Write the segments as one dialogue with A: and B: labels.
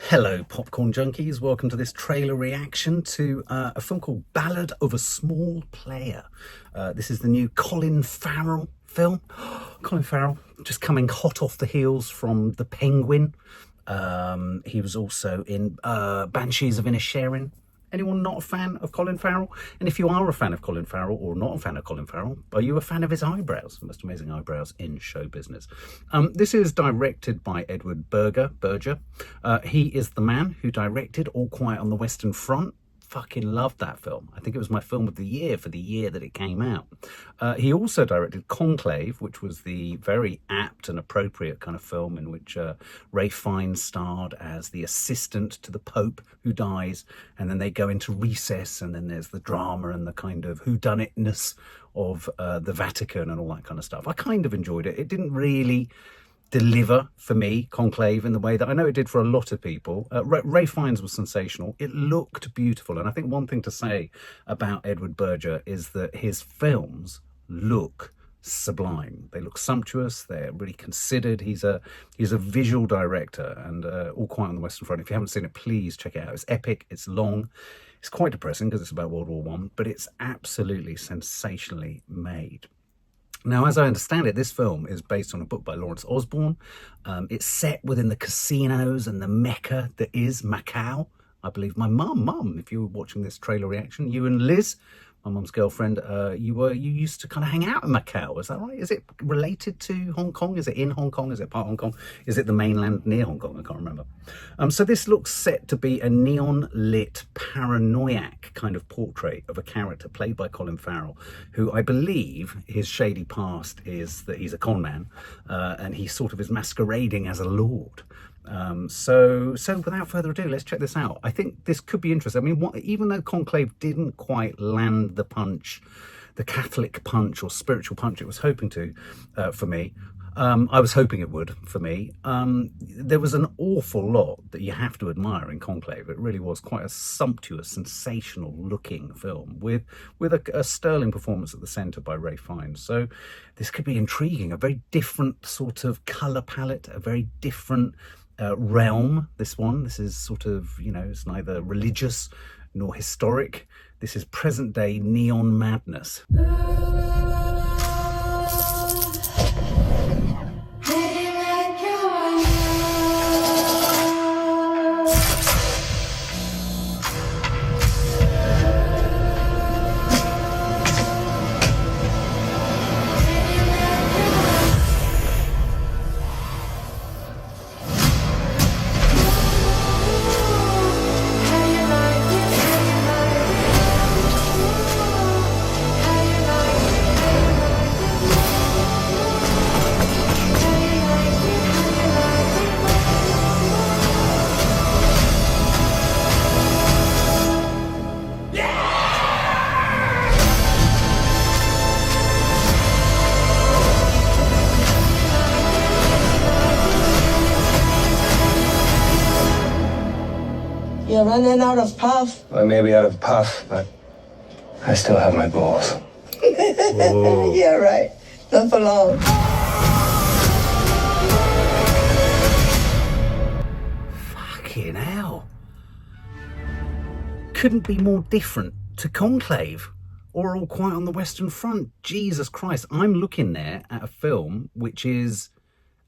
A: Hello, popcorn junkies. Welcome to this trailer reaction to a film called Ballad of a Small Player. This is the new Colin Farrell film. Colin Farrell, just coming hot off the heels from The Penguin. He was also in Banshees of Inisherin. Anyone not a fan of Colin Farrell? And if you are a fan of Colin Farrell or not a fan of Colin Farrell, are you a fan of his eyebrows? The most amazing eyebrows in show business. This is directed by Edward Berger. He is the man who directed All Quiet on the Western Front. Fucking loved that film. I think it was my film of the year for the year that it came out. He also directed Conclave, which was the very apt and appropriate kind of film in which Ralph Fiennes starred as the assistant to the Pope who dies, and then they go into recess, and then there's the drama and the kind of whodunitness of the Vatican and all that kind of stuff. I kind of enjoyed it. It didn't really deliver for me, Conclave, in the way that I know it did for a lot of people. Ralph Fiennes was sensational. It looked beautiful, and I think one thing to say about Edward Berger is that his films look sublime. They look sumptuous. They're really considered. He's a visual director, and All Quiet on the Western Front, if you haven't seen it, please check it out. It's epic. It's long. It's quite depressing because it's about World War I, but it's absolutely sensationally made. Now, as I understand it, this film is based on a book by Lawrence Osborne. It's set within the casinos and the mecca that is Macau. I believe my mum, if you were watching this trailer reaction, you and Liz, my mum's girlfriend, you used to kind of hang out in Macau. Is that right? Is it related to Hong Kong? Is it in Hong Kong? Is it part of Hong Kong? Is it the mainland near Hong Kong? I can't remember. So this looks set to be a neon-lit, paranoiac kind of portrait of a character played by Colin Farrell, who I believe his shady past is that he's a con man, and he sort of is masquerading as a lord. So without further ado, let's check this out. I think this could be interesting. I mean, even though Conclave didn't quite land the punch, the Catholic punch or spiritual punch it was hoping to for me, I was hoping it would for me. There was an awful lot that you have to admire in Conclave. It really was quite a sumptuous, sensational looking film with a sterling performance at the centre by Ralph Fiennes. So this could be intriguing, a very different sort of colour palette, a very different realm. This is sort of, it's neither religious nor historic. This is present day neon madness.
B: You're running out of puff.
C: I may be out of puff, but I still have my balls.
B: Yeah, right. Not for long.
A: Fucking hell. Couldn't be more different to Conclave or All Quiet on the Western Front. Jesus Christ. I'm looking there at a film which is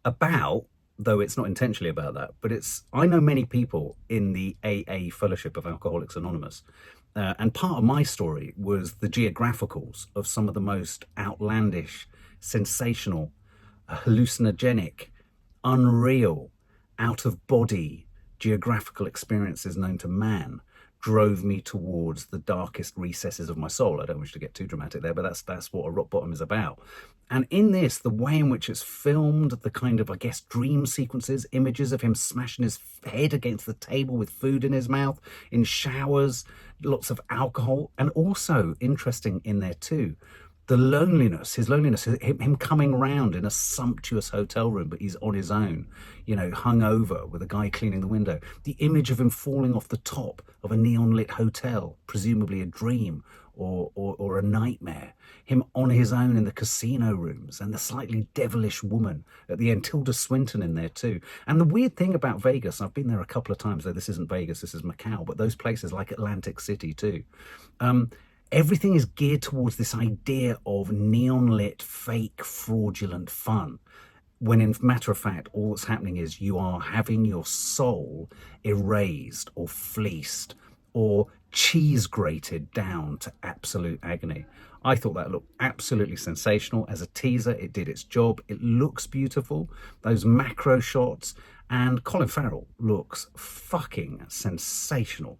A: about, though it's not intentionally about that, but I know many people in the AA Fellowship of Alcoholics Anonymous, and part of my story was the geographicals of some of the most outlandish, sensational, hallucinogenic, unreal, out-of-body geographical experiences known to man drove me towards the darkest recesses of my soul. I don't wish to get too dramatic there, but that's what a rock bottom is about. And in this, the way in which it's filmed, the kind of, I guess, dream sequences, images of him smashing his head against the table with food in his mouth, in showers, lots of alcohol, and also, interesting in there too, The loneliness, his loneliness, him coming round in a sumptuous hotel room, but he's on his own, you know, hung over with a guy cleaning the window. The image of him falling off the top of a neon lit hotel, presumably a dream or a nightmare. Him on his own in the casino rooms, and the slightly devilish woman at the end, Tilda Swinton in there too. And the weird thing about Vegas, I've been there a couple of times, though this isn't Vegas, this is Macau, but those places like Atlantic City too. Everything is geared towards this idea of neon lit, fake, fraudulent fun. When in matter of fact, all that's happening is you are having your soul erased or fleeced or cheese grated down to absolute agony. I thought that looked absolutely sensational. As a teaser, it did its job. It looks beautiful. Those macro shots, and Colin Farrell looks fucking sensational.